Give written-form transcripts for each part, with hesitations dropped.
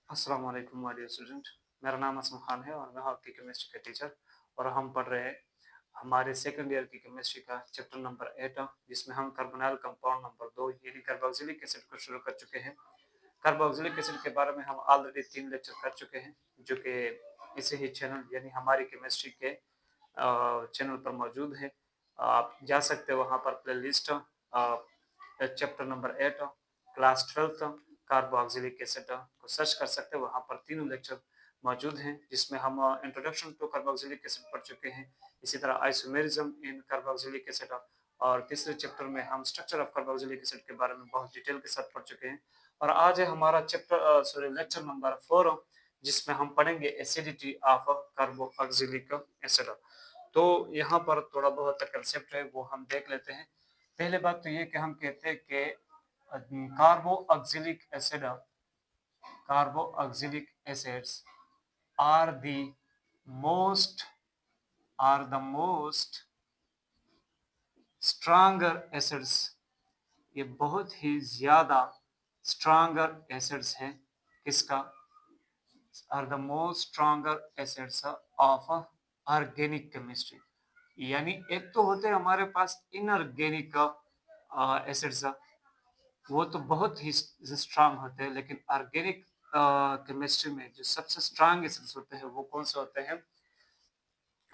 अस्सलाम वालेकुम my dear student. मेरा नाम असम खान है और मैं हूं आपकी केमिस्ट्री का टीचर। और हम पढ़ रहे हैं हमारे सेकंड ईयर की केमिस्ट्री का चैप्टर नंबर 8, जिसमें हम कार्बोनाइल कंपाउंड नंबर 2 यानी कार्बोक्सिलिक एसिड को शुरू कर चुके हैं। कार्बोक्सिलिक एसिड के बारे में हम ऑलरेडी 3 लेक्चर कर चुके हैं, जो कि इसी ही चैनल यानी हमारी केमिस्ट्री के चैनल पर मौजूद है। आप जा सकते हो वहाँ पर playlist chapter number 8 class 12 carboxylic acid को सर्च कर सकते हो। वहाँ पर तीनों लेक्चर मौजूद हैं, जिसमें हम इंट्रोडक्शन टू कार्बोक्सिलिक एसिड पढ़ चुके हैं। इसी तरह आइसोमेरिज्म इन कार्बोक्सिलिक एसिड, और तीसरे चैप्टर में हम स्ट्रक्चर ऑफ कार्बोक्सिलिक एसिड के बारे में बहुत डिटेल के साथ पढ़ चुके हैं। और आज है हमारा लेक्चर नंबर 4, जिसमें हम पढ़ेंगे एसिडिटी ऑफ कार्बोक्सिलिक एसिड। तो यहाँ पर थोड़ा बहुत कंसेप्ट है वो हम देख लेते हैं। पहले बात तो ये कि हम कहते हैं कि carboxylic acid carboxylic acids are most the most stronger acids। ये बहुत ही ज्यादा stronger acids हैं। किसका? are the most stronger acids of organic chemistry। यानी एक तो होते हैं हमारे पास इनऑर्गेनिक एसिड्स, वो तो बहुत ही स्ट्रांग होते हैं, लेकिन ऑर्गेनिक केमिस्ट्री में जो सबसे स्ट्रांग एसिड्स होते हैं वो कौन से होते हैं?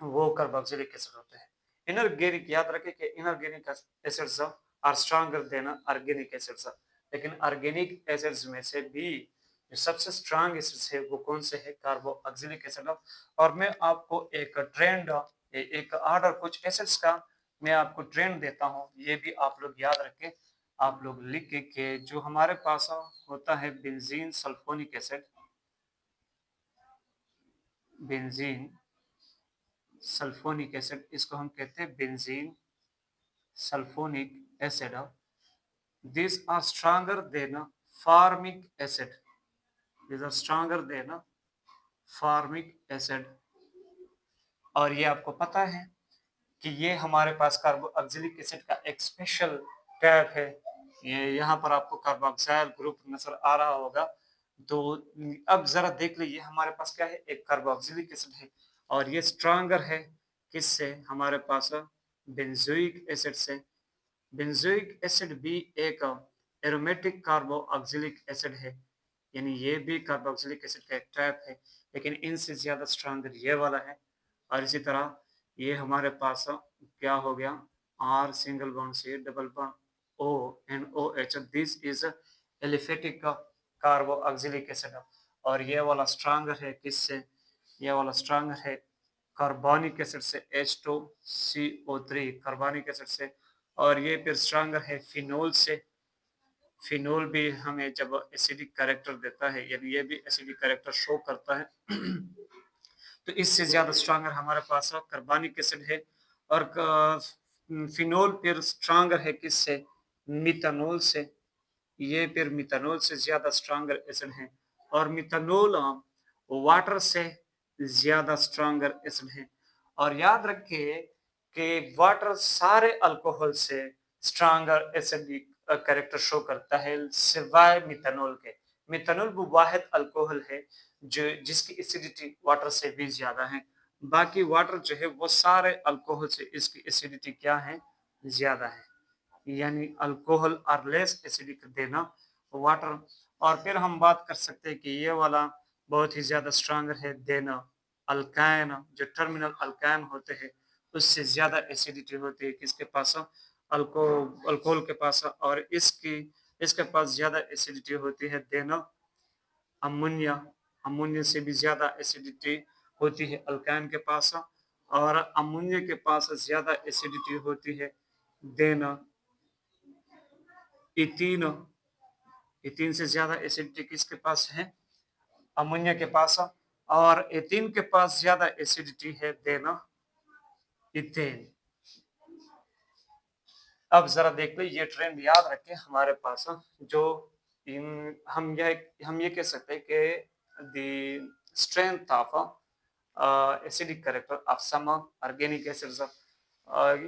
वो कार्बोक्सिलिक एसिड होते हैं। इनऑर्गेनिक, याद रखें कि inorganic acids are stronger than organic acids, लेकिन ऑर्गेनिक एसिड्स में से भी जो सबसे स्ट्रांग एसिड्स है वो कौन से है? Carboxylic acid. और मैं आपको एक ट्रेंड, एक ऑर्डर कुछ एसिड्स का मैं आपको ट्रेंड देता हूँ, ये भी आप लोग याद रखें। आप लोग लिख के जो हमारे पास होता है benzene sulphonic acid, benzene sulphonic acid, इसको हम कहते हैं benzene sulphonic acid. These are stronger than formic acid। These are stronger than formic acid। और ये आपको पता है कि ये हमारे पास कार्बोक्सिलिक एसिड का एक स्पेशल टैग है। ये यहाँ पर आपको कार्बोक्साइल ग्रुप नजर आ रहा होगा। तो अब जरा देख लीजिए, हमारे पास क्या है? एक कार्बोक्सिलिक एसिड है, और ये स्ट्रांगर है किससे? हमारे पास बेंजोइक एसिड से। बेंजोइक एसिड भी एक एरोमेटिक कार्बोक्सिलिक एसिड है, यानी ये भी कार्बोक्सिलिक एसिड का एक टाइप है, लेकिन इनसे ज्यादा स्ट्रांगर ये वाला है। और इसी तरह ये हमारे पास क्या हो गया? R single bond C double bond O and O H, this is aliphatic carboxylic acid. और ये वाला स्ट्रांगर है किससे? ये वाला स्ट्रांगर है कार्बोनिक एसिड से, H2CO3 कार्बोनिक एसिड से। और ये फिर स्ट्रांगर है फिनोल से। फिनोल भी हमें जब एसिडिक कैरेक्टर देता है, यानी ये भी एसिडिक कैरेक्टर शो करता है। तो इससे ज्यादा स्ट्रांगर हमारे पास कार्बोनिक एसिड है। और फिनोल फिर स्ट्रांगर है किससे? मिथानोल से। ये फिर मिथानोल से ज्यादा स्ट्रांगर एसिड है। और मिथानोल वाटर से ज्यादा स्ट्रांगर एसिड है। और याद रखिए कि वाटर सारे अल्कोहल से स्ट्रांगर एसिडिक कैरेक्टर शो करता है, सिवाय मिथानोल के। मिथानोल वो वाहिद अल्कोहल है जो जिसकी एसिडिटी वाटर से भी ज्यादा है। बाकी वाटर जो है वो सारे अल्कोहल से इसकी एसिडिटी क्या है? ज्यादा है। यानी अल्कोहल और लेस एसिडिक देना वाटर। और फिर हम बात कर सकते हैं कि ये वाला बहुत ही ज्यादा स्ट्रांगर है देना अल्काइन। जो टर्मिनल अल्काइन होते हैं उससे ज्यादा एसिडिटी होती है किसके पास? अल्कोहल के पास। और इसके पास ज्यादा एसिडिटी होती है देना अमोनिया। अमोनिया से भी ज्यादा एसिडिटी होती है अल्काइन के पास। और अमोनिया के पास ज्यादा एसिडिटी होती है देना इथीन। इथीन से ज्यादा एसिडिटी किसके पास है? अमोनिया के पास। और इथीन के पास ज्यादा एसिडिटी है देना इथेन। अब जरा देख लो, ये ट्रेंड याद रखें हमारे पास जो हम ये कह सकते हैं कि the strength of acidic character of some organic acids,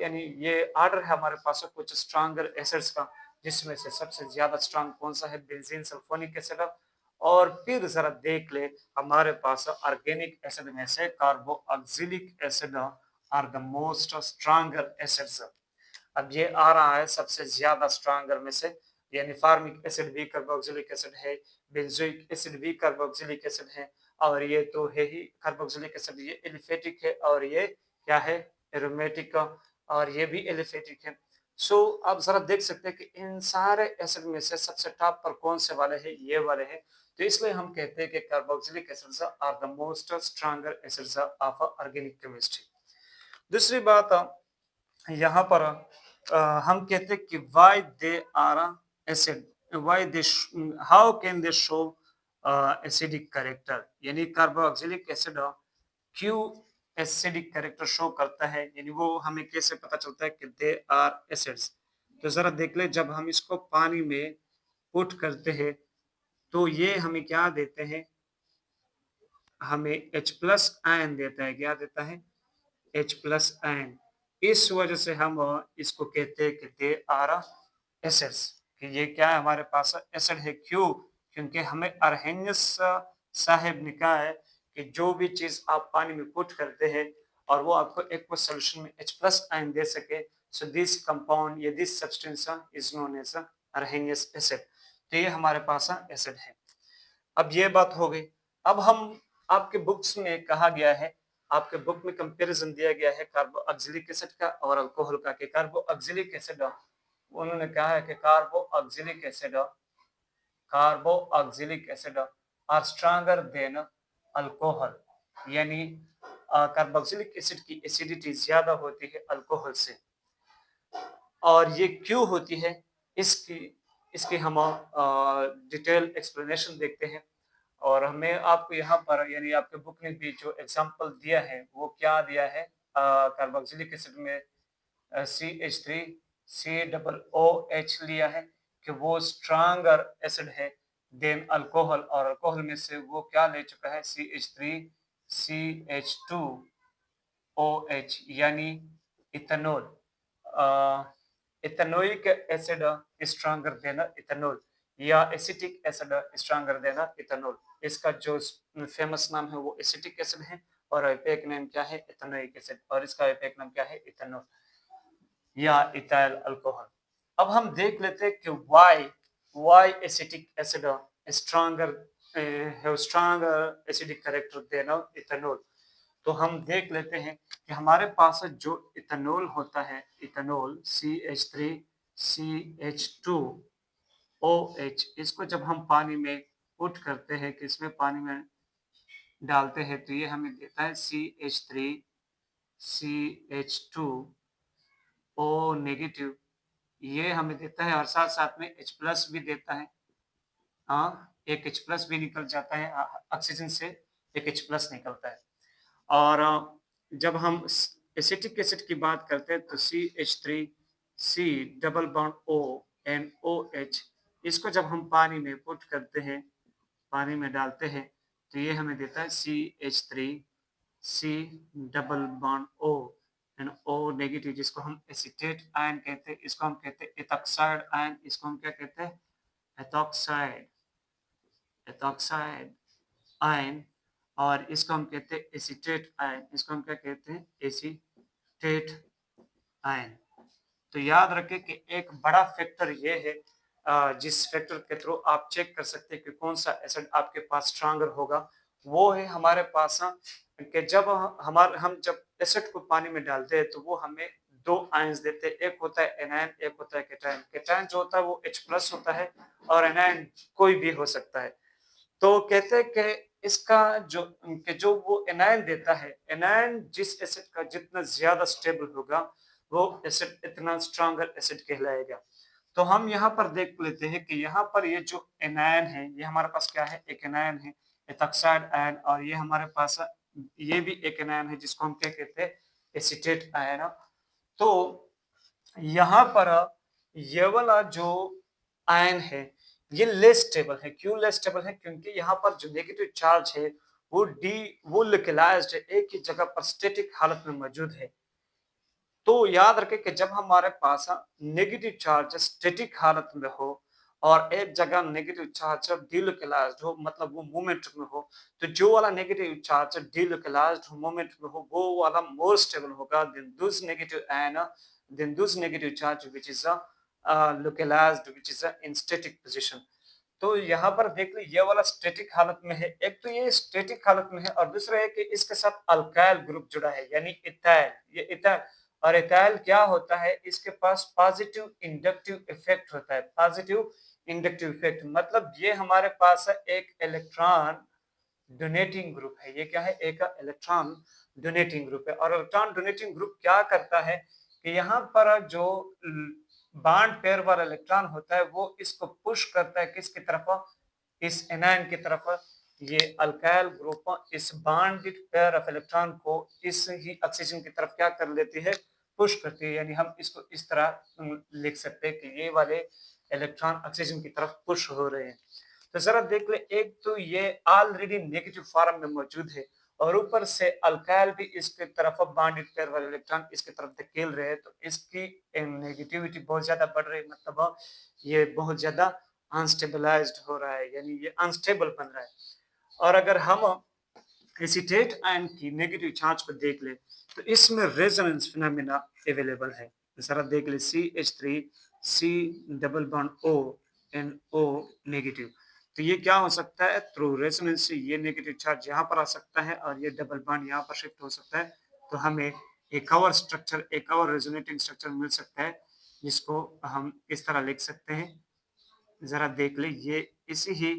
यानी ये ऑर्डर है हमारे पास कुछ स्ट्रांगर एसिड्स का, जिसमें से सबसे ज्यादा स्ट्रांग कौन सा है? Benzene sulphonic acid. और फिर जरा देख ले हमारे पास ऑर्गेनिक एसिड में से carboxylic acid are the most stronger acids. अब ये आ रहा है सबसे ज्यादा स्ट्रॉन्गर में से, यानी फार्मिक एसिड भी कार्बोक्सिलिक एसिड है, बेंजोइक एसिड भी कार्बोक्सिलिक एसिड है, और ये तो है ही कार्बोक्सिलिक एसिड, ये एलिफेटिक है और ये क्या है एरोमेटिक, और ये भी एलिफेटिक है। सो आप जरा देख सकते हैं कि इन सारे एसिड में से सबसे टॉप पर कौन से वाले हैं, ये वाले हैं। तो इसलिए हम कहते हैं कि carboxylic acids are the most stronger acids of organic chemistry. दूसरी बात यहाँ पर हम कहते हैं कि why they are acid, why they how can they show acidic character, यानी कार्बोक्सिलिक एसिड क्यों एसिडिक कैरेक्टर शो करता है, यानी वो हमें कैसे पता चलता है कि दे आर एसिड्स। तो जरा देख ले, जब हम इसको पानी में पुट करते हैं तो ये हमें क्या देते हैं, हमें H प्लस आयन देता है। क्या देता है? H plus ion. इस वजह से हम इसको कहते हैं कि दे आर एसिड्स, कि ये क्या है हमारे पास एसिड है। क्यों? क्योंकि हमें अर्हेनियस साहब ने कहा है कि जो भी चीज आप पानी में पुट करते हैं और वो आपको एक सोल्यूशन में H प्लस आयन दे सके, सो दिस कंपाउंड या this substance is known as Arrhenius acid. तो ये हमारे पास एसिड है। अब ये बात हो गई। अब हम आपके बुक्स में कहा गया है, आपके बुक में कंपैरिजन दिया गया है कार्बोक्सिलिक एसिड का और अल्कोहल का, कि कार्बोक्सिलिक एसिड उन्होंने कहा है कि carboxylic acid are stronger than alcohol, यानी कार्बोक्सिलिक एसिड की एसिडिटी ज्यादा होती है अल्कोहल से। और ये क्यों होती है, इसकी इसकी हम डिटेल एक्सप्लेनेशन देखते हैं। और हमें आपको यहाँ पर यानी आपके बुक में भी जो एग्जांपल दिया है वो क्या दिया है, कार्बोक्सिलिक एसिड में CH3 COOH लिया है कि वो स्ट्रॉन्गर एसिड है देन अल्कोहल, और अल्कोहल में से वो क्या ले चुका है CH3 CH2OH यानी इथेनॉल। इथेनोइक एसिड स्ट्रॉन्गर देना इथेनॉल, या एसिटिक एसिड स्ट्रॉन्गर देना इथेनॉल। इसका जो फेमस नाम है वो एसिटिक एसिड है और एपेक नेम क्या है इथेनोइक एसिड, और इसका एपेक नाम क्या है इथेनॉल या इथाइल अल्कोहल। अब हम देख लेते हैं कि व्हाई एसिटिक एसिड स्ट्रॉन्गर है, स्ट्रॉन्गर एसिडिक कैरेक्टर देना इथेनॉल। तो हम देख लेते हैं कि हमारे पास जो इथेनॉल होता है, इथेनॉल CH3 CH2OH, इसको जब हम पानी में पुट करते हैं कि इसमें पानी में डालते हैं तो ये हमें देता है CH3 CH2O नेगेटिव, ये हमें देता है, और साथ साथ में H प्लस भी देता है। हाँ, एक H प्लस भी निकल जाता है, ऑक्सीजन से एक H प्लस निकलता है। और जब हम एसिटिक एसिड की बात करते हैं तो CH3C डबल बॉन्ड ONOH, इसको जब हम पानी में पुट करते हैं, पानी में डालते हैं तो ये हमें देता है CH3C double bond O negative, जिसको हम एसिटेट आयन कहते हैं। इसको हम कहते हैं एथॉक्साइड आयन, इसको हम क्या कहते हैं एथॉक्साइड आयन, और इसको हम कहते हैं एसिटेट आयन, इसको हम क्या कहते हैं एसिटेट आयन। तो याद रखें कि एक बड़ा फैक्टर ये है जिस फैक्टर के थ्रू आप चेक कर सकते हैं कि कौन सा एसिड आपके पास स्ट्रॉन्गर होगा, वो है हमारे पास कि जब हम जब एसिड को पानी में डालते हैं तो वो हमें दो आयंस देते हैं, एक होता है एनायन, एक होता है कैटायन। कैटायन जो होता है वो H प्लस होता है और एनायन कोई भी हो सकता है। तो कहते हैं कि इसका जो वो एनायन देता है, एनायन जिस एसिड का जितना ज्यादा स्टेबल होगा वो एसिड इतना स्ट्रॉन्गर एसिड कहलाएगा। तो हम यहाँ पर देख लेते हैं कि यहाँ पर ये जो एनायन है, ये हमारे पास क्या है, एक एनायन है एथॉक्साइड आयन, और ये हमारे पास ये भी एक एनायन है जिसको हम क्या कहते हैं एसिटेट आयन। तो यहाँ पर ये वाला जो आयन है ये लेस स्टेबल है। क्यों लेस स्टेबल है? क्योंकि यहाँ पर जो नेगेटिव चार्ज है वो लोकलाइज्ड है, एक ही जगह पर स्टैटिक हालत में मौजूद है। तो याद रखें कि जब हमारे पास नेगेटिव चार्ज स्टैटिक हालत में हो और एक जगह नेगेटिव चार्ज डिलोकलाइज्ड हो, मतलब वो मूवमेंट में हो, तो जो वाला नेगेटिव चार्ज डिलोकलाइज्ड मूवमेंट में हो वो वाला मोर स्टेबल होगा than those negative charge which is localised which is in static position. तो यहाँ पर देख लो ये वाला स्टैटिक हालत में है, एक तो ये स्टैटिक हालत में है और दूसरा है कि इसके साथ अल्काइल ग्रुप जुड़ा है यानी इथाइल, ये इथाइल। और इथाइल क्या होता है, इसके पास पॉजिटिव इंडक्टिव इफेक्ट होता है, पॉजिटिव इंडक्टिव इफेक्ट, मतलब ये हमारे पास है एक इलेक्ट्रॉन डोनेटिंग ग्रुप है। ये क्या है, एक इलेक्ट्रॉन डोनेटिंग ग्रुप है। और इलेक्ट्रॉन डोनेटिंग ग्रुप क्या करता है कि यहाँ पर जो बॉन्ड पेयर वाला इलेक्ट्रॉन होता है वो इसको पुश करता है किसकी तरफ, इस एनायन की तरफ। ये अल्काइल ग्रुप इस बॉन्डेड पेयर ऑफ इलेक्ट्रॉन को इस ही ऑक्सीजन की तरफ क्या कर लेती है, पुश करती है। यानी हम इसको इस तरह लिख सकते हैं कि ये वाले इलेक्ट्रॉन ऑक्सीजन की तरफ पुश हो रहे हैं। तो जरा देख ले, एक तो ये ऑलरेडी नेगेटिव फॉर्म में मौजूद है और ऊपर से अल्काइल भी इसके तरफ बॉन्डेड पेयर वाले इलेक्ट्रॉन इसके तरफ धकेल रहे हैं, तो इसकी नेगेटिविटी बहुत ज्यादा बढ़ रही है, मतलब ये बहुत ज्यादा अनस्टेबलाइज्ड हो रहा है, यानी ये अनस्टेबल बन रहा है। और अगर हम एसीटेट आयन की नेगेटिव चार्ज को देख ले तो इसमें रेजोनेंस फिनोमेना अवेलेबल है। जरा देख ले CH3 C double bond O and O negative, तो ये क्या हो सकता है, थ्रू रेजोनेंस से ये नेगेटिव चार्ज यहाँ पर आ सकता है और ये डबल बॉन्ड यहाँ पर शिफ्ट हो सकता है। तो हमें एक और स्ट्रक्चर, एक और रेजोनेटिंग स्ट्रक्चर मिल सकता है जिसको हम इस तरह लिख सकते हैं। जरा देख ले, ये इसी ही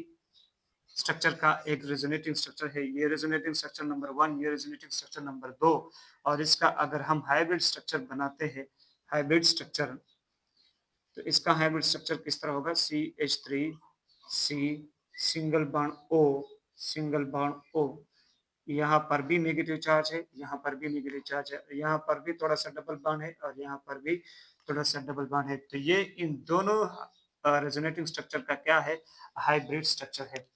स्ट्रक्चर का एक रेजोनेटिंग स्ट्रक्चर है, ये रेजोनेटिंग स्ट्रक्चर नंबर 1, ये रेजोनेटिंग स्ट्रक्चर नंबर 2। और इसका अगर हम हाइब्रिड स्ट्रक्चर बनाते हैं, हाइब्रिड स्ट्रक्चर, तो इसका हाइब्रिड स्ट्रक्चर किस तरह होगा, CH3 C single bond O single bond O, यहाँ पर भी नेगेटिव चार्ज है, यहाँ पर भी नेगेटिव चार्ज है, यहाँ पर भी थोड़ा सा डबल बॉन्ड है और यहाँ पर भी थोड़ा सा डबल बॉन्ड है। तो ये इन दोनों रेजोनेटिंग स्ट्रक्चर का क्या है, हाइब्रिड स्ट्रक्चर है।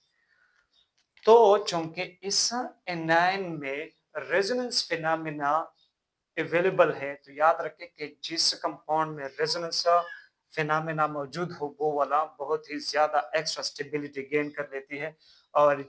तो चूंकि इस एनायन में रेजोनेंस फिनोमेना अवेलेबल है, तो याद रखें कि जिस कंपाउंड में रेजोनेंस फिनोमेना मौजूद हो वो वाला बहुत ही ज्यादा एक्स्ट्रा स्टेबिलिटी गेन कर लेती है। और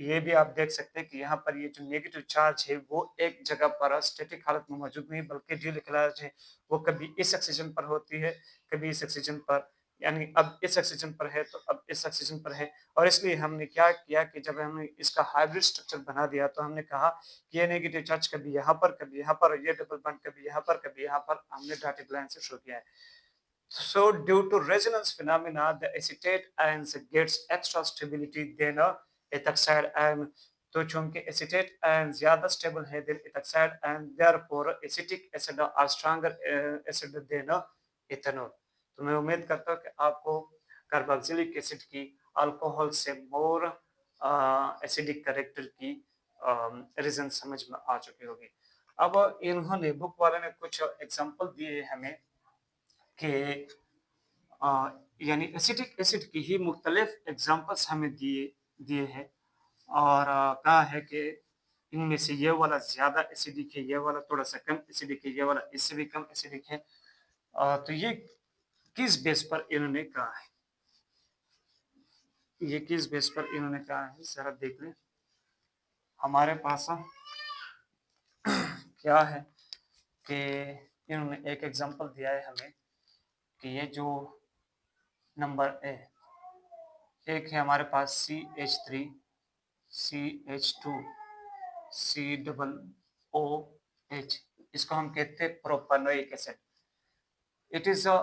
ये भी आप देख सकते हैं कि यहाँ पर ये जो नेगेटिव चार्ज है वो एक जगह पर स्टैटिक हालत में मौजूद नहीं बल्कि डिलोकलाइज्ड है, वो कभी इस ऑक्सीजन पर होती है, कभी इस ऑक्सीजन पर, यानी अब इस ऑक्सीजन पर है तो अब इस ऑक्सीजन पर है। और इसलिए हमने क्या किया कि जब हमने इसका हाइब्रिड स्ट्रक्चर बना दिया तो हमने कहा कि ये नेगेटिव चार्ज कभी यहाँ पर, कभी यहाँ पर, ये डबल बॉन्ड कभी यहाँ पर, कभी यहाँ पर, हमने डॉटेड लाइन से शो किया है। So due to resonance phenomena, the acetate ions gets extra stability than a ethoxide ion. तो चूंकि एसिटेट आयन ज्यादा स्टेबल है than ethoxide ion, therefore acetic acid are stronger acid than ethanol. तो मैं उम्मीद करता हूँ कि आपको कार्बोक्सिलिक एसिड की अल्कोहल से मोर एसिडिक कैरेक्टर की रीजन समझ में आ चुकी होगी। अब इन्होंने बुक वाले ने कुछ एग्जांपल दिए हमें कि यानी एसिटिक एसिड की ही मुख्तलिफ एग्जांपल्स हमें दिए दिए हैं और कहा है कि इनमें से ये वाला ज्यादा एसिडिक है, ये वाला थोड़ा सा कम एसिडिक है, ये वाला इससे भी कम एसिडिक है। तो ये किस बेस पर इन्होंने कहा है, ये किस बेस पर इन्होंने कहा है, जरा देख लें। हमारे पास क्या है कि इन्होंने एक एग्जांपल दिया है हमें कि ये जो नंबर एक है हमारे पास CH3 CH2 C OOH, इसको हम कहते हैं propanoic acid. It is a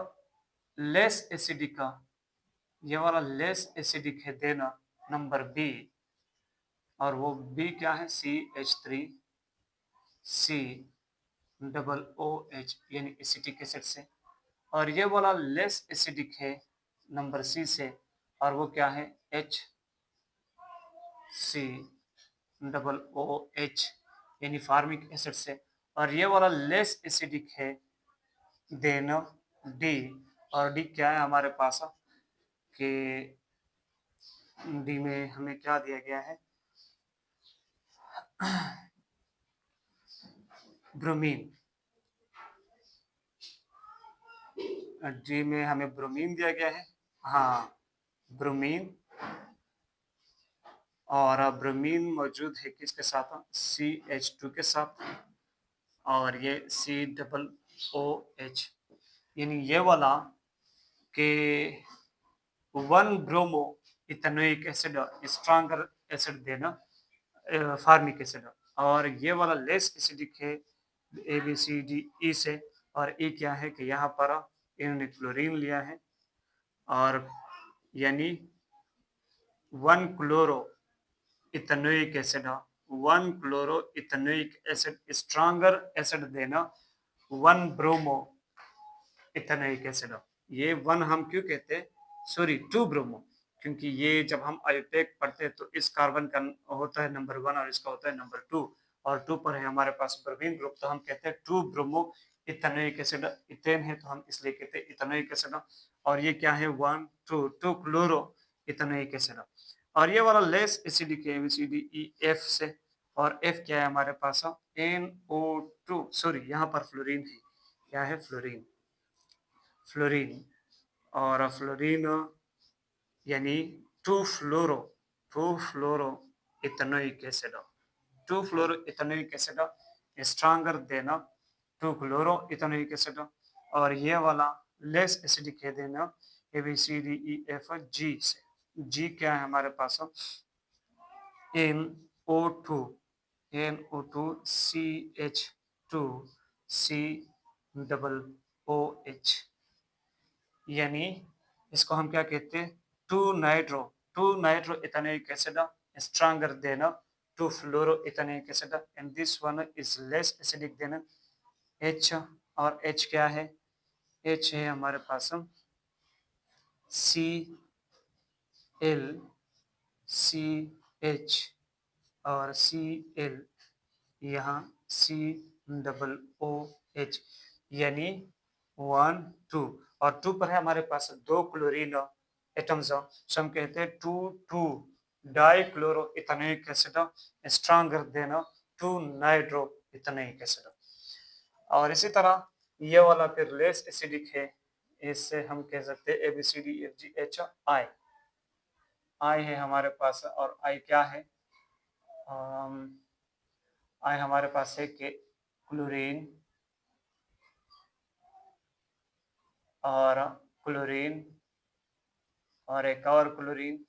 less acidic, ये वाला लेस एसिडिक है देना नंबर बी, और वो बी क्या है, CH3 COOH यानी एसिटिक एसिड से। और ये वाला लेस एसिडिक है नंबर सी से, और वो क्या है, HCOOH यानी फार्मिक एसिड से। और ये वाला लेस एसिडिक है देन डी, और डी क्या है हमारे पास कि डी में हमें क्या दिया गया है, ब्रोमीन। डी में हमें ब्रोमीन दिया गया है, हाँ ब्रोमीन, और ब्रोमीन मौजूद है किसके साथ, CH2 के साथ, और ये COOH, यानी ये वाला के 1 bromo ethanoic acid stronger acid देना फार्मिक एसिड, और ये वाला लेस एसिडिक है ABCDE से, और E क्या है कि यहाँ पर इन्होंने क्लोरीन लिया है, और यानी 1 chloro ethanoic acid, 1 chloro ethanoic acid stronger acid देना 1 ब्रोमो इथेनोइक एसिड। ये 1 हम क्यों कहते हैं, सॉरी 2 ब्रोमो, क्योंकि ये जब हम आयोपेक पढ़ते हैं तो इस कार्बन का होता है नंबर 1 और इसका होता है नंबर 2, और 2 पर है हमारे पास ब्रोमीन ग्रुप, तो हम कहते हैं 2 ब्रोमो इथेनोइक एसिड, इथेन है तो हम इसलिए कहते हैं इथेनोइक एसिड, और ये क्या है 1 2 क्लोरो इथेनोइक एसिड, और ये वाला लेस एसिडिक है ABCDEF से, और F क्या है हमारे पास NO2, सॉरी यहाँ पर फ्लोरीन है, क्या है फ्लोरीन, फ्लोरीन, और फ्लोरीन यानी 2 fluoro ethanoic acid, 2 fluoro ethanoic acid stronger than a 2 chloro ethanoic acid, और ये वाला लेस एसिडिक है देना ABCDEFG से। G क्या है हमारे पास NO2 CH2 COOH, यानी इसको हम क्या कहते हैं 2 nitro ethanoic acid stronger than a 2 fluoro ethanoic acid, and this one is less acidic than a H, और H क्या है, H है हमारे पास Cl CH और Cl, यहाँ COOH, यानी 1 2, और 2 पर है हमारे पास 2 क्लोरीन एटम्स, सो हम कहते हैं 2 die chloro ethanoic acid stronger than a 2 nitro ethanoic acid, और इसी तरह ये वाला फिर लेस एसिडिक है, इससे हम कह सकते हैं ABCDEFGH I है हमारे पास, और I क्या है, I हमारे पास है कि क्लोरीन, और क्लोरीन, और एक और क्लोरीन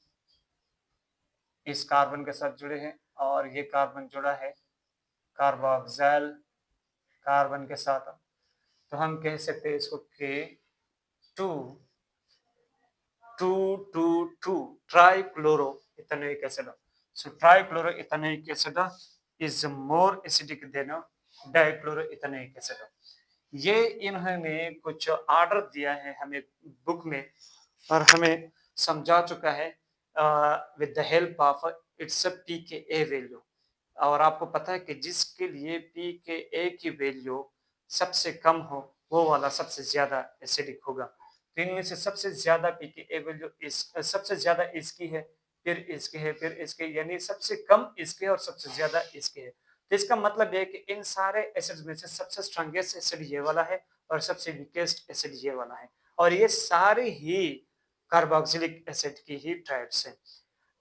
इस कार्बन के साथ जुड़े हैं, और ये कार्बन जुड़ा है कार्बोक्सिल कार्बन के साथ, तो हम कह सकते हैं इसको कि 2 trichloro ethanoic acid, so trichloro ethanoic acid is more acidic then dichloro ethanoic acid. ये इन्होंने कुछ ऑर्डर दिया है हमें बुक में, और हमें समझा चुका है with the help of its pKa value, और आपको पता है कि जिसके लिए pKa की वैल्यू सबसे कम हो वो वाला सबसे ज्यादा एसिडिक होगा, तो इनमें से सबसे ज्यादा pKa वैल्यू सबसे ज्यादा इसकी है, फिर इसके है, फिर इसके, यानी सबसे कम इसके और सबसे ज्यादा इसके है, तो इसका मतलब है कि इन सारे एसिड्स में से सबसे स्ट्रॉन्गेस्ट एसिड ये वाला है और सबसे वीकेस्ट एसिड ये वाला है, और ये सारे ही कार्बोक्सिलिक एसिड की ही टाइप्स हैं।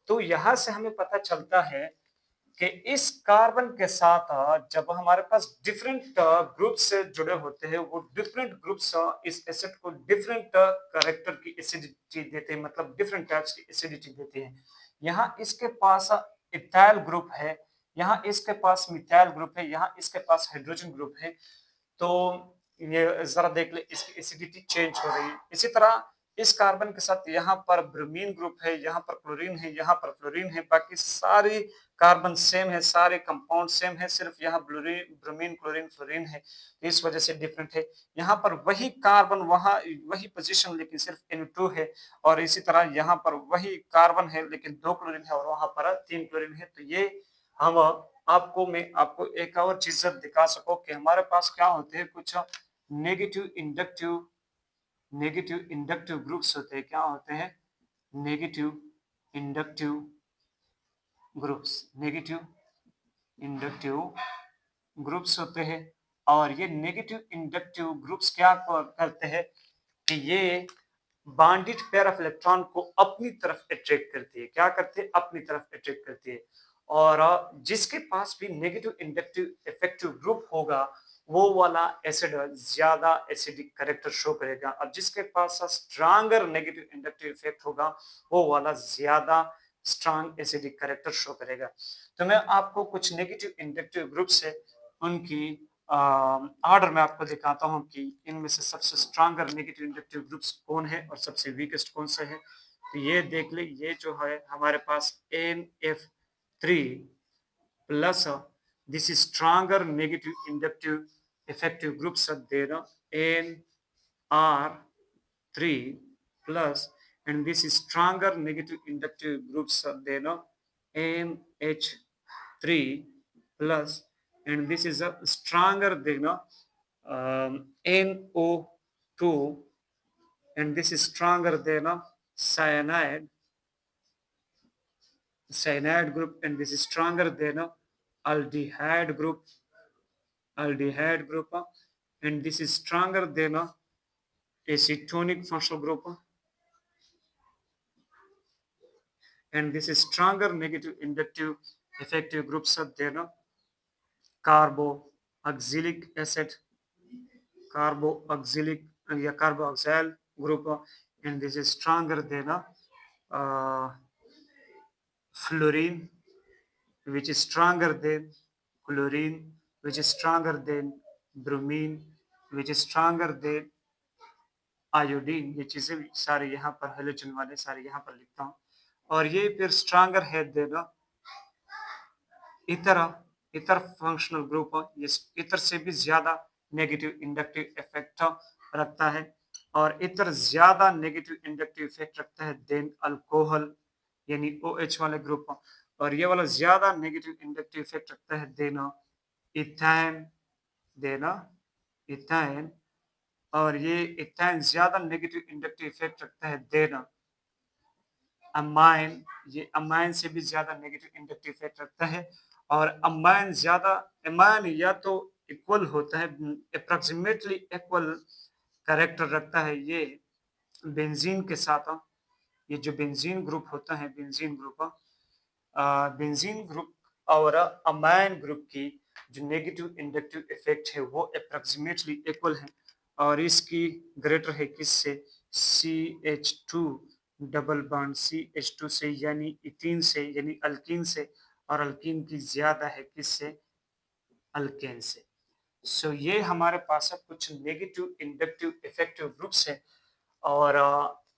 तो यहाँ से हमें पता चलता है कि इस कार्बन के साथ जब हमारे पास डिफरेंट ग्रुप्स से जुड़े होते हैं, वो डिफरेंट ग्रुप्स इस एसिड को डिफरेंट कैरेक्टर की एसिडिटी देते हैं, मतलब डिफरेंट टाइप्स की एसिडिटी देते हैं। यहाँ इसके पास इथाइल ग्रुप है, यहाँ इसके पास मिथाइल ग्रुप है, यहाँ इसके पास हाइड्रोजन ग्रुप है, तो ये जरा देख ले इसकी एसिडिटी चेंज हो रही है। इसी तरह इस कार्बन के साथ यहाँ पर ब्रोमीन ग्रुप है, यहाँ पर क्लोरीन है, यहाँ पर फ्लोरीन है, बाकी सारी कार्बन सेम है, सारे कंपाउंड सेम है, सिर्फ यहाँ ब्रोमीन क्लोरीन फ्लोरीन है, इस वजह से डिफरेंट है। यहाँ पर वही कार्बन वहाँ वही पोजीशन लेकिन सिर्फ N2 है, और इसी तरह यहाँ पर वही कार्बन है लेकिन 2 क्लोरीन है और वहां पर 3 क्लोरीन है। तो ये हम मैं आपको एक और चीज दिखा सकूं कि हमारे पास क्या होते हैं, कुछ नेगेटिव इंडक्टिव ग्रुप्स होते हैं। क्या होते हैं? नेगेटिव इंडक्टिव ग्रुप्स होते हैं, और ये नेगेटिव इंडक्टिव ग्रुप्स क्या करते हैं कि ये बॉन्डेड पेयर ऑफ इलेक्ट्रॉन को अपनी तरफ अट्रैक्ट करती है। क्या करती है? अपनी तरफ अट्रैक्ट करती है। और जिसके पास भी नेगेटिव इंडक्टिव इफेक्टिव ग्रुप होगा वो वाला एसिड ज्यादा एसिडिक कैरेक्टर शो करेगा, और जिसके पास स्ट्रांगर नेगेटिव इंडक्टिव इफेक्ट होगा वो वाला ज्यादा स्ट्रांग एसिडिक कैरेक्टर शो करेगा। तो मैं आपको कुछ नेगेटिव इंडक्टिव ग्रुप्स है उनकी ऑर्डर में आपको दिखाता हूं कि इनमें से सबसे स्ट्रांगर नेगेटिव इंडक्टिव ग्रुप्स कौन है और सबसे वीकेस्ट कौन से है। तो ये देख ले, ये जो है हमारे पास NF3 plus this is stronger negative inductive effective groups are there, NR3 plus, and this is stronger negative inductive groups are there, NH3 plus, and this is a stronger than NO2, and this is stronger than cyanide group, and this is stronger than aldehyde group, and this is stronger than acetonic functional group, and this is stronger negative inductive effective groups are there, carboxylic acid, carboxyl group, and this is stronger than fluorine, which is stronger than chlorine, which is stronger than bromine, which is stronger than iodine. ये चीजें सारे यहाँ पर halogen वाले सारे यहाँ पर लिखता हूँ। और ये फिर स्ट्रांगर है देगा इतर फंक्शनल ग्रुप, ये इतर से भी ज्यादा नेगेटिव इंडक्टिव इफेक्ट रखता है, और इतर ज्यादा नेगेटिव इंडक्टिव इफेक्ट रखता है देन अल्कोहल यानी OH वाले ग्रुप, और ये वाला ज्यादा नेगेटिव इंडक्टिव इफेक्ट रखता है देना इथाइन, और ये इथाइन ज्यादा नेगेटिव इंडक्टिव इफेक्ट रखता है देना अमाइन, ये अमाइन से भी ज्यादा नेगेटिव इंडक्टिव इफेक्ट रखता है। और अमाइन या तो इक्वल होता है, अप्रोक्सीमेटली इक्वल कैरेक्टर रखता है ये बेंजीन के साथ। ये जो बेंजीन ग्रुप होता है, बेंजीन ग्रुप और अमाइन ग्रुप की जो नेगेटिव इंडक्टिव इफेक्ट है वो अप्रोक्सीमेटली इक्वल है, और इसकी ग्रेटर है किससे? CH2 डबल बॉन्ड CH2 से यानी इथीन से यानी अल्कीन से, और अल्कीन की ज्यादा है किससे? अल्केन से। सो ये हमारे पास है कुछ नेगेटिव इंडक्टिव इफेक्टिव ग्रुप्स है, और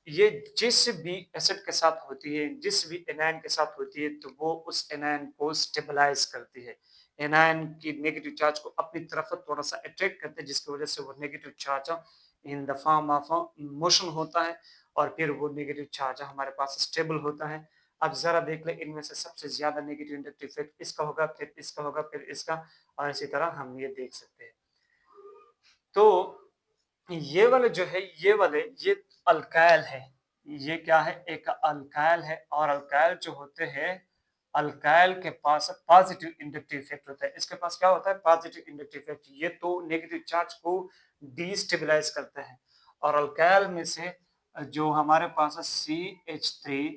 ये जिस भी एसिड के साथ होती है, जिस भी एनायन के साथ होती है, तो वो उस एनायन को स्टेबलाइज करती है, एनायन की नेगेटिव चार्ज को अपनी तरफ थोड़ा सा अट्रैक्ट करते हैं, जिसकी वजह से वो negative charge in the form of motion होता है, और फिर वो नेगेटिव चार्ज हमारे पास स्टेबल होता है। अब जरा देख ले, इनमें से सबसे ज्यादा नेगेटिव इंडक्टिव इफेक्ट इसका होगा, फिर इसका होगा, फिर इसका, और इसी तरह हम ये देख सकते हैं। तो ये वाले जो है, ये अल्काइल है। ये क्या है? एक अल्काइल है, और अल्काइल जो होते हैं, अल्काइल के पास पॉजिटिव इंडक्टिव इफेक्ट होता है। इसके पास क्या होता है? Positive inductive effect. ये तो नेगेटिव चार्ज को डिस्टेबलाइज करता है। और अल्काइल में से जो हमारे पास है CH3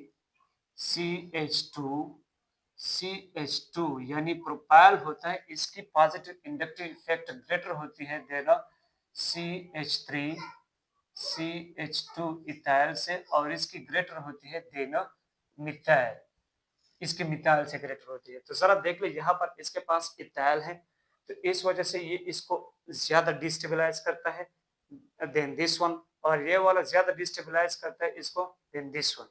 CH2 यानी प्रोपाइल होता है, इसकी पॉजिटिव इंडक्टिव इफेक्ट ग्रेटर होती है देना CH3 CH2 इथाइल से, और इसकी ग्रेटर होती है देना मिथाइल, इसके मिथाइल से ग्रेटर होती है। तो जरा देख लो, यहाँ पर इसके पास इथाइल है, तो इस वजह से ये इसको ज्यादा डिस्टेबलाइज करता है देन दिस वन, और ये वाला ज्यादा डिस्टेबलाइज करता है इसको देन दिस वन।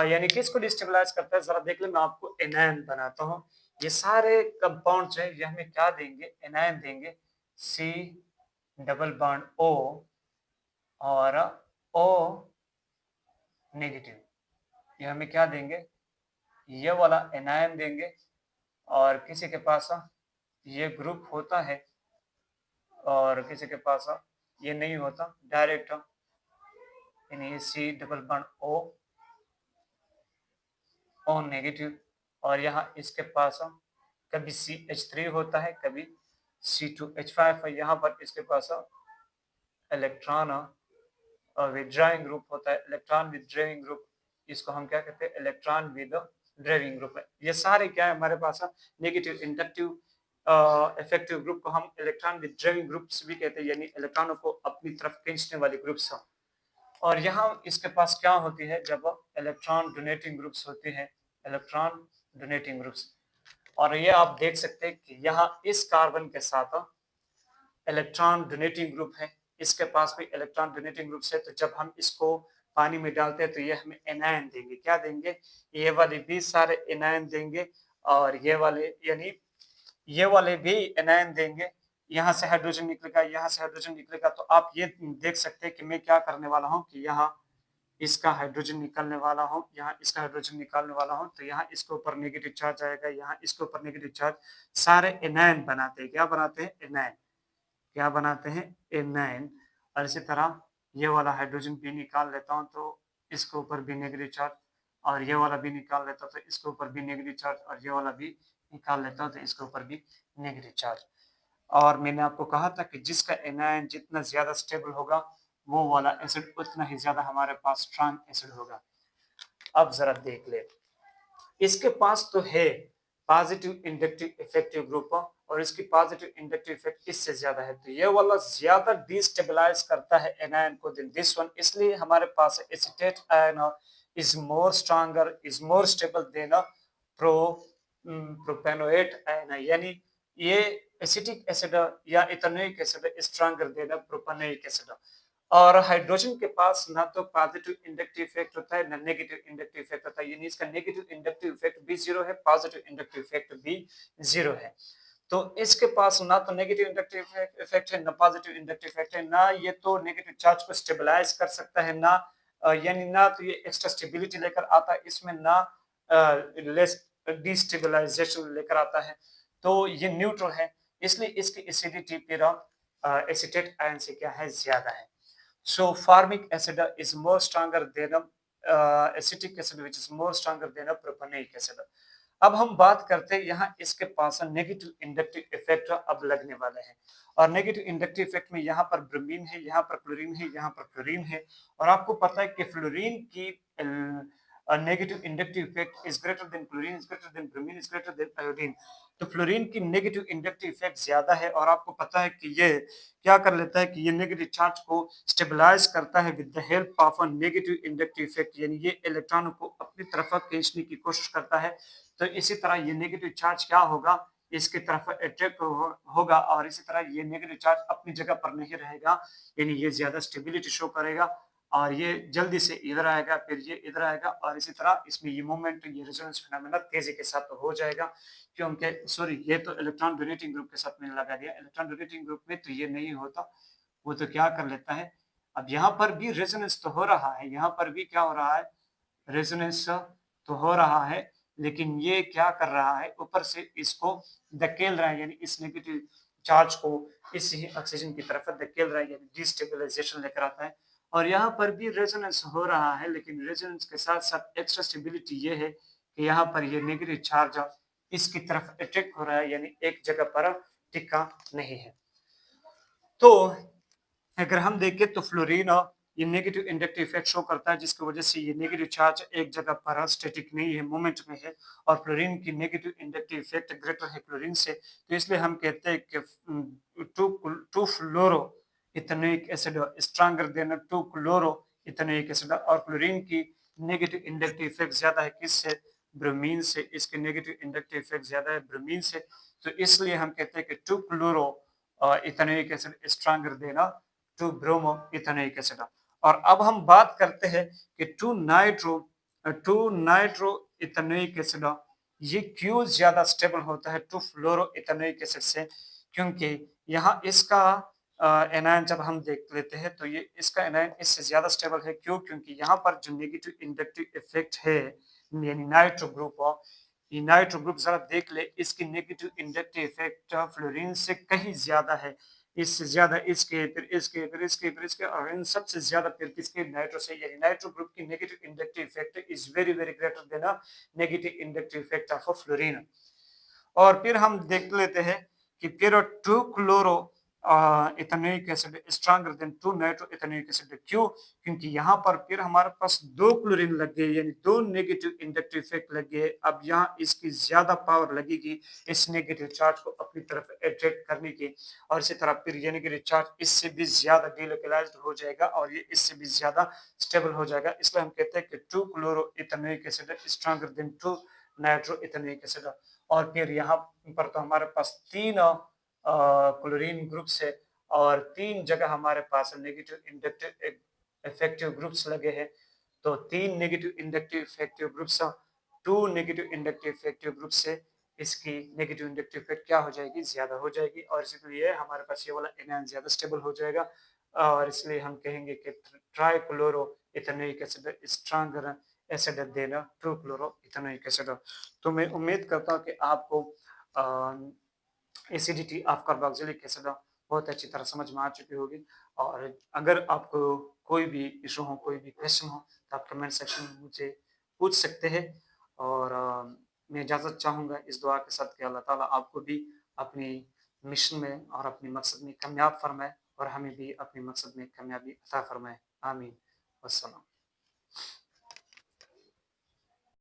यानी कि इसको डिस्टेबलाइज करता है। जरा देख ले, मैं आपको एनायन बनाता हूँ। ये सारे कंपाउंड्स हैं, ये हमें क्या देंगे? एनायन देंगे। C डबल बॉन्ड O और O नेगेटिव, ये हमें क्या देंगे? ये वाला एनायन देंगे। और किसी के पास ये ग्रुप होता है, और किसी के पास ये नहीं होता, डायरेक्ट यानी C double bond O negative, और यहाँ इसके पास कभी CH3 होता है, कभी C2H5 है। यहाँ पर इसके पास इलेक्ट्रॉन विथड्रॉइंग ग्रुप होता है, इलेक्ट्रॉन विथड्रॉइंग ग्रुप, इसको हम क्या कहते हैं, इलेक्ट्रॉन विद ड्राइविंग ग्रुप है। ये सारे क्या है हमारे पास, नेगेटिव इंडक्टिव इफेक्टिव ग्रुप को हम इलेक्ट्रॉन विथड्रॉइंग ग्रुप्स भी कहते हैं, यानी इलेक्ट्रॉनों को अपनी तरफ खींचने वाले ग्रुप्स। और यहाँ इसके पास क्या होती है, जब इलेक्ट्रॉन डोनेटिंग ग्रुप्स होते हैं, इलेक्ट्रॉन डोनेटिंग ग्रुप्स। और ये आप देख सकते हैं कि यहाँ इस कार्बन के साथ इलेक्ट्रॉन डोनेटिंग ग्रुप है, इसके पास भी इलेक्ट्रॉन डोनेटिंग ग्रुप है। तो जब हम इसको पानी में डालते हैं तो ये हमें एनायन देंगे, क्या देंगे, ये वाले भी सारे एनायन देंगे, और ये वाले यानी ये वाले भी एनायन देंगे। यहाँ से हाइड्रोजन निकलेगा, यहाँ से हाइड्रोजन निकलेगा। तो आप ये देख सकते हैं कि मैं क्या करने वाला हूँ कि यहाँ इसका हाइड्रोजन निकालने वाला हूँ, यहाँ इसका हाइड्रोजन निकालने वाला हूँ। तो यहाँ इसके ऊपर नेगेटिव चार्ज आएगा, यहाँ इसके ऊपर नेगेटिव चार्ज, सारे एनायन बनाते हैं। क्या बनाते हैं, एनायन। क्या बनाते हैं, एनायन। और इसी तरह ये वाला हाइड्रोजन भी निकाल लेता हूँ तो इसके ऊपर भी नेगेटिव चार्ज, और ये वाला भी निकाल लेता हूँ तो इसके ऊपर भी नेगेटिव चार्ज, और ये वाला भी निकाल लेता हूँ तो इसके ऊपर भी नेगेटिव चार्ज। और मैंने आपको कहा था कि जिसका एनायन जितना ज्यादा स्टेबल होगा वो वाला एसिड उतना ही ज्यादा हमारे पास स्ट्रॉन्ग एसिड होगा। अब जरा देख ले, इसके पास तो है पॉजिटिव इंडक्टिव इफेक्टिव ग्रुप, और इसकी पॉजिटिव इंडक्टिव इफेक्ट इससे ज्यादा है। तो ये वाला ज्यादा डिस्टेबलाइज करता है एनायन को देन दिस वन, इसलिए हमारे पास acetate ion is more stronger, is more stable than pro propanoate ion, यानी ये एसिटिक एसिड या ethanoic acid stronger than propanoic acid. और हाइड्रोजन के पास ना तो पॉजिटिव इंडक्टिव इफेक्ट होता है ना नेगेटिव इंडक्टिव इफेक्ट होता है, यानी इसका नेगेटिव इंडक्टिव इफेक्ट भी जीरो है, पॉजिटिव इंडक्टिव इफेक्ट भी जीरो है। तो इसके पास ना तो नेगेटिव इंडक्टिव इफेक्ट है ना पॉजिटिव इंडक्टिव इफेक्ट है, ना ये तो नेगेटिव चार्ज को स्टेबलाइज कर सकता है, ना यानी ना तो ये एक्स्ट्रा स्टेबिलिटी लेकर आता है इसमें, ना लेस डिस्टेबलाइजेशन लेकर आता है। तो ये न्यूट्रल है, इसलिए इसकी एसिडिटी फिर एसीटेट आयन से क्या है, ज्यादा है। So formic acid is more stronger than acetic acid, which is more stronger than a propanoic acid. अब हम बात करते हैं यहाँ इसके पास नेगेटिव इंडक्टिव इफेक्ट अब लगने वाले हैं, और नेगेटिव इंडक्टिव इफेक्ट में यहाँ पर ब्रोमीन है, यहाँ पर क्लोरीन है, यहाँ पर क्लोरीन है। और आपको पता है कि फ्लोरीन की negative inductive effect is greater than chlorine, is greater than bromine, is greater than iodine. तो फ्लोरीन की नेगेटिव इंडक्टिव इफेक्ट ज्यादा है, और आपको पता है कि ये क्या कर लेता है कि ये नेगेटिव चार्ज को स्टेबलाइज करता है with the help of a negative inductive effect, यानी ये इलेक्ट्रॉनों को अपनी तरफ खींचने की कोशिश करता है। तो इसी तरह ये नेगेटिव चार्ज क्या होगा, इसकी तरफ अट्रैक्ट होगा, और इसी तरह ये नेगेटिव चार्ज अपनी जगह पर नहीं रहेगा, यानी ये ज्यादा स्टेबिलिटी शो करेगा, और ये जल्दी से इधर आएगा, फिर ये इधर आएगा, और इसी तरह इसमें ये मूवमेंट, ये रेजोनेंस फिनोमेना तेजी के साथ हो जाएगा। क्योंकि सॉरी, ये तो इलेक्ट्रॉन डोनेटिंग ग्रुप के साथ मैंने लगा दिया, इलेक्ट्रॉन डोनेटिंग ग्रुप में तो ये नहीं होता, वो तो क्या कर लेता है, अब यहाँ पर भी रेजोनेंस तो हो रहा है, यहाँ पर भी क्या हो रहा है, रेजोनेंस तो हो रहा है, लेकिन ये क्या कर रहा है, ऊपर से इसको धकेल रहा है, यानी इस नेगेटिव चार्ज को इस ऑक्सीजन की तरफ धकेल रहा है, यानी डिस्टेबलाइजेशन लेकर आता है। और यहाँ पर भी रेजोनेंस हो रहा है, लेकिन रेजोनेंस के साथ साथ एक्स्ट्रा स्टेबिलिटी ये है कि यहाँ पर ये नेगेटिव चार्ज इसकी तरफ अट्रैक्ट हो रहा है, यानी एक जगह पर टिका नहीं है। तो अगर हम देखें तो फ्लोरीन ये नेगेटिव इंडक्टिव इफेक्ट शो करता है, जिसकी वजह से ये नेगेटिव चार्ज एक जगह पर स्टैटिक नहीं है, मोमेंट में है, और फ्लोरीन की नेगेटिव इंडक्टिव इफेक्ट ग्रेटर है क्लोरीन से। तो इसलिए हम कहते हैं कि two fluoro ethanoic acid stronger than two chloro ethanoic acid, और क्लोरीन की नेगेटिव इंडक्टिव इफेक्ट ज्यादा है किससे, ब्रोमीन से, इसके नेगेटिव इंडक्टिव इफेक्ट ज्यादा है ब्रोमीन से। तो इसलिए हम कहते हैं कि to chloro ethanoic acid stronger than to bromo ethanoic acid. और अब हम बात करते हैं कि टू नाइट्रो इथेनोइक एसिड ये क्यों ज्यादा स्टेबल होता है टू फ्लोरो इथेनोइक एसिड से, क्योंकि यहाँ इसका एनायन जब हम देख लेते हैं तो ये इसका एनायन इससे ज्यादा स्टेबल है। क्यों, क्योंकि यहाँ पर जो नेगेटिव इंडक्टिव इफेक्ट है, यानी नाइट्रो ग्रुप, ये नाइट्रो ग्रुप जरा देख ले, इसकी नेगेटिव इंडक्टिव इफेक्ट फ्लोरीन से कहीं ज्यादा है, इससे ज्यादा इसके, फिर इसके, फिर इसके, फिर इसके, और इन सबसे ज्यादा फिर किसके, नाइट्रो से, यानी नाइट्रो ग्रुप की negative inductive effect is very very greater than negative inductive effect of fluorine. और फिर हम देख लेते हैं कि फिर to chloro ethanoic acid stronger then 2 nitro ethanoic acid. क्यों? क्योंकि यहाँ पर फिर हमारे पास 2 क्लोरीन लग गए, यानी 2 नेगेटिव इंडक्टिव इफेक्ट लग गए। अब यहाँ इसकी ज्यादा पावर लगेगी इस नेगेटिव चार्ज को अपनी तरफ अट्रैक्ट करने की, और इसी तरह फिर ये नेगेटिव चार्ज इससे भी ज्यादा डिलोकलाइज्ड हो जाएगा और ये इससे भी ज्यादा स्टेबल हो जाएगा। इसलिए हम कहते हैं कि 2 chloro ethanoic acid stronger then 2 nitro ethanoic acid. और फिर यहाँ पर तो हमारे पास 3 क्लोरीन ग्रुप्स है और 3 जगह हमारे पास नेगेटिव इंडक्टिव इफेक्टिव ग्रुप्स लगे हैं। तो 3 negative inductive effective groups, 2 negative inductive effective groups से इसकी नेगेटिव इंडक्टिव इफेक्ट क्या हो जाएगी? ज्यादा हो जाएगी, और इसलिए हमारे पास ये वाला एनायन ज्यादा स्टेबल हो जाएगा। और इसलिए हम कहेंगे कि trichloro ethanoic acid stronger acid देना ट्रू क्लोरो इथेनोइक एसिड। तो मैं उम्मीद करता हूँ कि आपको एसिडिटी ऑफ कार्बोक्सिलिक एसिड बहुत अच्छी तरह समझ में आ चुकी होगी। और अगर आपको कोई भी इशू हो, कोई भी क्वेश्चन हो, तो आप कमेंट सेक्शन में मुझे पूछ सकते हैं। और मैं इजाज़त चाहूँगा इस दुआ के साथ कि अल्लाह ताला आपको भी अपनी मिशन में और अपने मकसद में कामयाब फरमाए और हमें भी अपने मकसद में कामयाबी अता फरमाए। आमीन। वस्सलाम।